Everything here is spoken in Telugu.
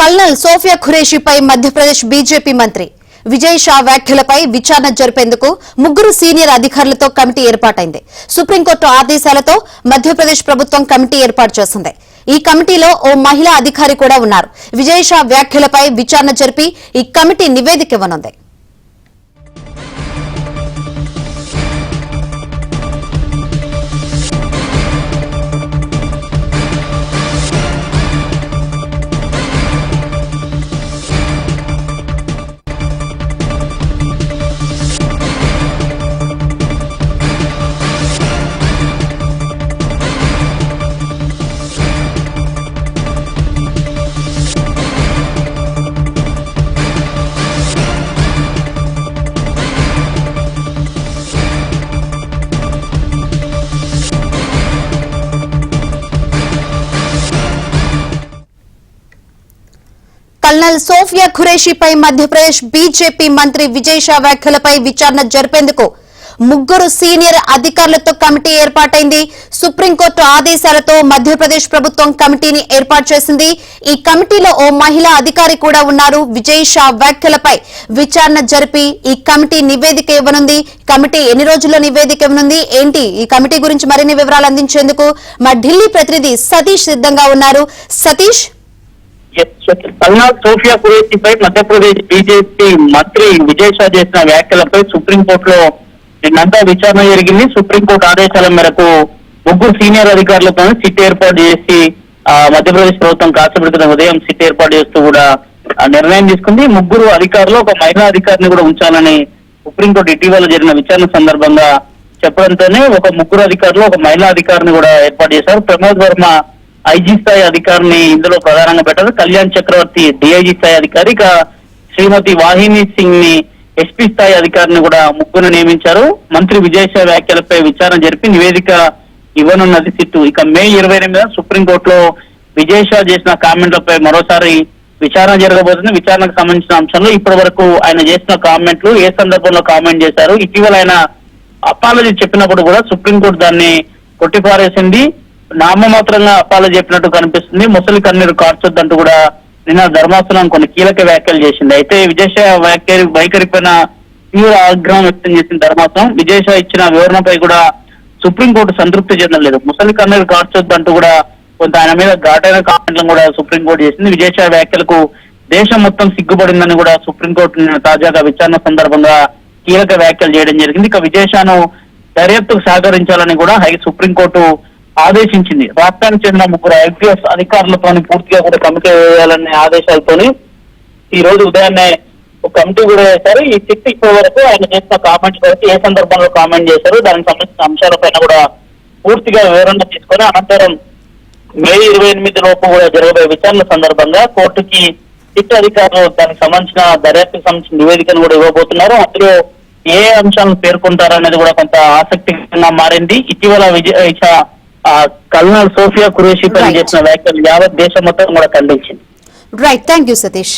కల్నల్ సోఫియా ఖురేషీపై మధ్యప్రదేశ్ బీజేపీ మంత్రి విజయ్ షా వ్యాఖ్యలపై విచారణ జరిపేందుకు ముగ్గురు సీనియర్ అధికారులతో కమిటీ ఏర్పాటైంది. సుప్రీంకోర్టు ఆదేశాలతో మధ్యప్రదేశ్ ప్రభుత్వం కమిటీ ఏర్పాటు చేసింది. ఈ కమిటీలో ఓ మహిళా అధికారి కూడా ఉన్నారు. విజయ్ షా వ్యాఖ్యలపై విచారణ జరిపి ఈ కమిటీ నివేదిక ఇవ్వనుంది. కల్నల్ సోఫియా ఖురేషీపై మధ్యప్రదేశ్ బీజేపీ మంత్రి విజయ్ షా వ్యాఖ్యలపై విచారణ జరిపేందుకు ముగ్గురు సీనియర్ అధికారులతో కమిటీ ఏర్పాటైంది. సుప్రీంకోర్టు ఆదేశాలతో మధ్యప్రదేశ్ ప్రభుత్వం కమిటీని ఏర్పాటు చేసింది. ఈ కమిటీలో ఓ మహిళా అధికారి కూడా ఉన్నారు. విజయ్ షా వ్యాఖ్యలపై విచారణ జరిపి ఈ కమిటీ నివేదిక ఇవ్వనుంది. కమిటీ ఎన్ని రోజుల్లో నివేదిక ఇవ్వనుంది ఏంటి, ఈ కమిటీ గురించి మరిన్ని వివరాలు అందించేందుకు మా ఢిల్లీ ప్రతినిధి సతీష్ సిద్ధంగా ఉన్నారు. సతీష్, కల్నల్ సోఫియా ఖురేషీపై మధ్యప్రదేశ్ బీజేపీ మంత్రి విజయ్ షా చేసిన వ్యాఖ్యలపై సుప్రీంకోర్టులో నిన్నంతా విచారణ జరిగింది. సుప్రీంకోర్టు ఆదేశాల మేరకు ముగ్గురు సీనియర్ అధికారులతో సిట్ ఏర్పాటు చేసి మధ్యప్రదేశ్ ప్రభుత్వం కాసేపటి ఉదయం సిట్ ఏర్పాటు చేస్తూ కూడా నిర్ణయం తీసుకుంది. ముగ్గురు అధికారులు ఒక మహిళా అధికారిని కూడా ఉంచాలని సుప్రీంకోర్టు ఇటీవల జరిగిన విచారణ సందర్భంగా చెప్పడంతోనే ఒక ముగ్గురు అధికారులు ఒక మహిళా అధికారిని కూడా ఏర్పాటు చేశారు. ప్రమోద్ వర్మ ఐజీ స్థాయి అధికారిని ఇందులో ప్రధానంగా పెట్టారు. కళ్యాణ్ చక్రవర్తి డిఐజీ స్థాయి అధికారి, ఇక శ్రీమతి వాహిని సింగ్ ని ఎస్పీ స్థాయి అధికారిని కూడా ముగ్గురు నియమించారు. మంత్రి విజయ్ షా వ్యాఖ్యలపై విచారణ జరిపి నివేదిక ఇవ్వనున్నది సిట్టు. ఇక మే 28 సుప్రీంకోర్టులో విజయ్ షా చేసిన కామెంట్లపై మరోసారి విచారణ జరగబోతుంది. విచారణకు సంబంధించిన అంశంలో ఇప్పటి వరకు ఆయన చేసిన కామెంట్లు ఏ సందర్భంలో కామెంట్ చేశారు, ఇటీవల ఆయన అపాలజీ చెప్పినప్పుడు కూడా సుప్రీంకోర్టు దాన్ని కొట్టిపారేసింది. నామమాత్రంగా అపాలజీ చెప్పినట్టు కనిపిస్తుంది. ముసలి కన్నీరు కార్చొద్దంటూ కూడా నిన్న ధర్మాసనం కొన్ని కీలక వ్యాఖ్యలు చేసింది. అయితే విజయ్ షా వైఖరిపైన తీవ్ర ఆగ్రహం వ్యక్తం చేసిన ధర్మాసనం విజయ్ షా ఇచ్చిన వివరణపై కూడా సుప్రీంకోర్టు సంతృప్తి చెందలేదు. ముసలి కన్నీరు కార్చొద్దంటూ కూడా కొంత ఆయన మీద ఘాటైన కామెంట్లను కూడా సుప్రీంకోర్టు చేసింది. విజయ్ షా వ్యాఖ్యలకు దేశం మొత్తం సిగ్గుపడిందని కూడా సుప్రీంకోర్టు తాజాగా విచారణ సందర్భంగా కీలక వ్యాఖ్యలు చేయడం జరిగింది. ఇక విజయ్ షాను దర్యాప్తుకు సహకరించాలని కూడా సుప్రీంకోర్టు ఆదేశించింది. రాష్ట్రానికి చెందిన ముగ్గురు ఐపీఎస్ అధికారులతో పూర్తిగా కూడా కమిటీ వేయాలనే ఆదేశాలతోని ఈ రోజు ఉదయాన్నే ఒక కమిటీ కూడా వేశారు. ఈ సిట్ ఇప్పటి వరకు ఆయన చేసిన కామెంట్స్ వరకు ఏ సందర్భంలో కామెంట్ చేశారు, దానికి సంబంధించిన అంశాలపైన కూడా పూర్తిగా వివరణ తీసుకొని అనంతరం మే 28 లోపు కూడా జరగబోయే విచారణ సందర్భంగా కోర్టుకి సిట్ అధికారులు దానికి సంబంధించిన దర్యాప్తుకు సంబంధించిన నివేదికను కూడా ఇవ్వబోతున్నారు. అందులో ఏ అంశాలను పేర్కొంటారనేది కూడా కొంత ఆసక్తికరంగా మారింది. ఇటీవల విజయ్ షా కల్నల్ సోఫియా ఖురేషీ పై చేసిన వ్యాఖ్యలు యావత్ దేశం మొత్తం కూడా ఖండించింది. Right, thank you Satish.